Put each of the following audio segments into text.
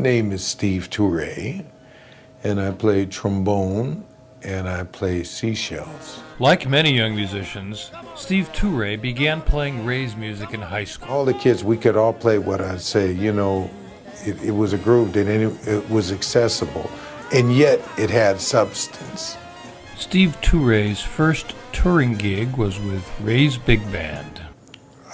name is Steve Turre, and I play trombone, and I play seashells. Like many young musicians, Steve Turre began playing Ray's music in high school. All the kids, we could all play what I'd say, you know, it was a groove that it was accessible, and yet it had substance. Steve Turre's first touring gig was with Ray's big band.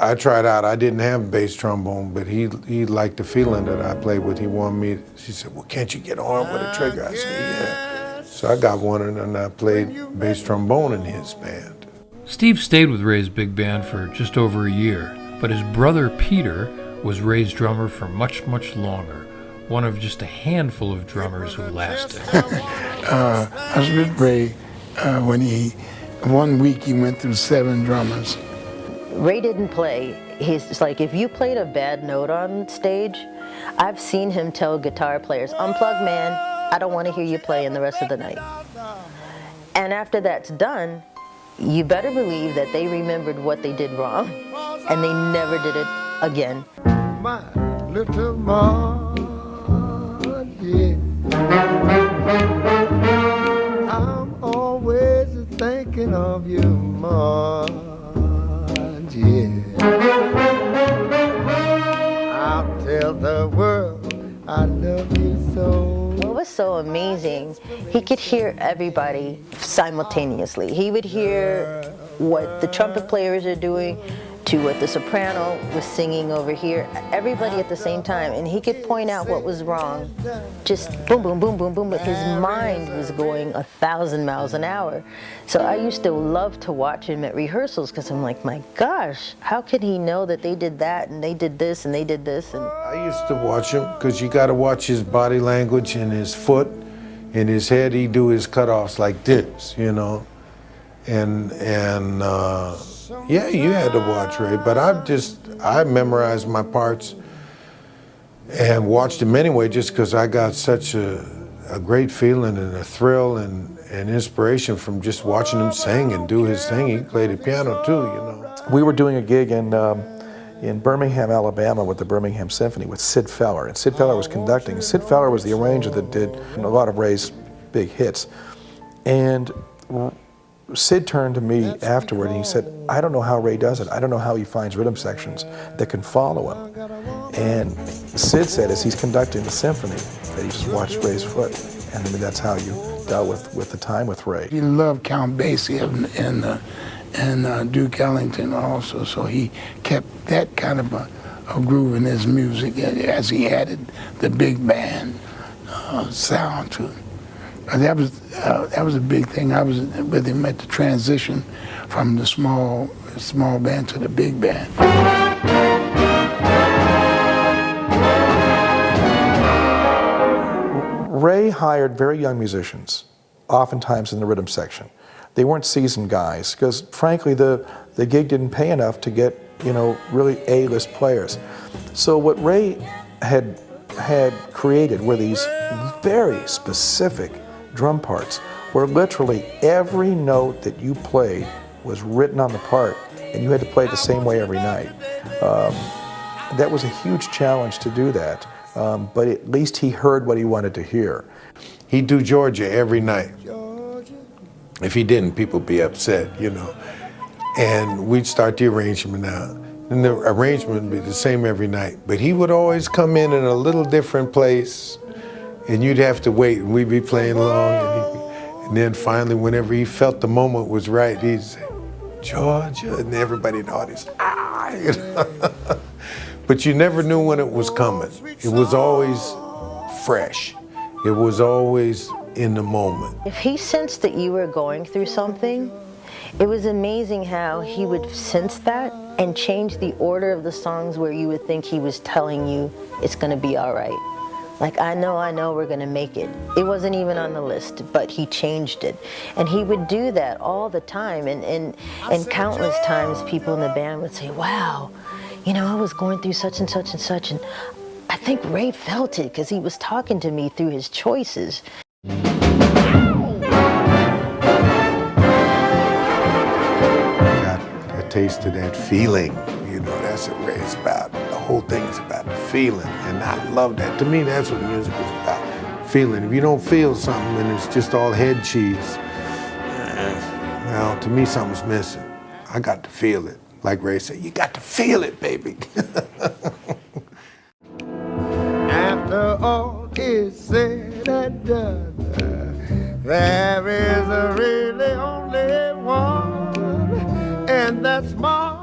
I tried out, I didn't have bass trombone, but he liked the feeling that I played with. He wanted me, he said, well, can't you get on with a trigger? I said, yeah. So I got one, and I played bass trombone in his band. Steve stayed with Ray's big band for just over a year, but his brother Peter was Ray's drummer for much, much longer, one of just a handful of drummers who lasted. I was with Ray when one week he went through 7 drummers. Ray didn't play. It's like if you played a bad note on stage, I've seen him tell guitar players, unplug, man, I don't want to hear you play in the rest of the night. And after that's done, you better believe that they remembered what they did wrong, and they never did it again. My little Maud, yeah. I'm always thinking of you, Maud. Yeah. I'll tell the world I love you so. What was so amazing, he could hear everybody simultaneously. He would hear what the trumpet players are doing to what the soprano was singing over here, everybody at the same time, and he could point out what was wrong. Just boom, boom, boom, boom, boom, but his mind was going 1,000 miles an hour. So I used to love to watch him at rehearsals, because I'm like, my gosh, how could he know that they did that, and they did this, and they did this? And I used to watch him, because you got to watch his body language and his foot. In his head, he'd do his cutoffs like this, you know. Yeah, you had to watch Ray, but I memorized my parts and watched him anyway, just because I got such a great feeling and a thrill and inspiration from just watching him sing and do his thing. He played the piano too, you know. We were doing a gig in Birmingham, Alabama with the Birmingham Symphony with Sid Feller, and Sid Feller was conducting. Sid Feller was the arranger that did a lot of Ray's big hits. And Sid turned to me afterward and he said, I don't know how Ray does it. I don't know how he finds rhythm sections that can follow him. And Sid said as he's conducting the symphony that he just watched Ray's foot. And I mean, that's how you dealt with the time with Ray. He loved Count Basie and Duke Ellington also, so he kept that kind of a groove in his music as he added the big band sound to it. That was a big thing. I was with him at the transition from the small band to the big band. Ray hired very young musicians, oftentimes in the rhythm section. They weren't seasoned guys, because frankly the gig didn't pay enough to get, you know, really A-list players. So what Ray had created were these very specific drum parts where literally every note that you played was written on the part, and you had to play it the same way every night. That was a huge challenge to do that, but at least he heard what he wanted to hear. He'd do Georgia every night. If he didn't, people would be upset, you know. And we'd start the arrangement out. And the arrangement would be the same every night, but he would always come in a little different place, and you'd have to wait, and we'd be playing along, and then finally, whenever he felt the moment was right, he'd say, Georgia, and everybody in the audience, ah, you know? But you never knew when it was coming. It was always fresh. It was always in the moment. if he sensed that you were going through something, it was amazing how he would sense that and change the order of the songs where you would think he was telling you it's going to be all right. Like, I know, we're going to make it. It wasn't even on the list, but he changed it. And he would do that all the time. And countless times people in the band would say, wow, you know, I was going through such and such and such, and I think Ray felt it because he was talking to me through his choices. Got a taste of that feeling, you know, that's what Ray's about. whole thing is about feeling, and I love that. To me, that's what music is about, feeling. If you don't feel something and it's just all head cheese, well, to me, something's missing. I got to feel it. Like Ray said, you got to feel it, baby. After all is said and done, there is really only one, and that's my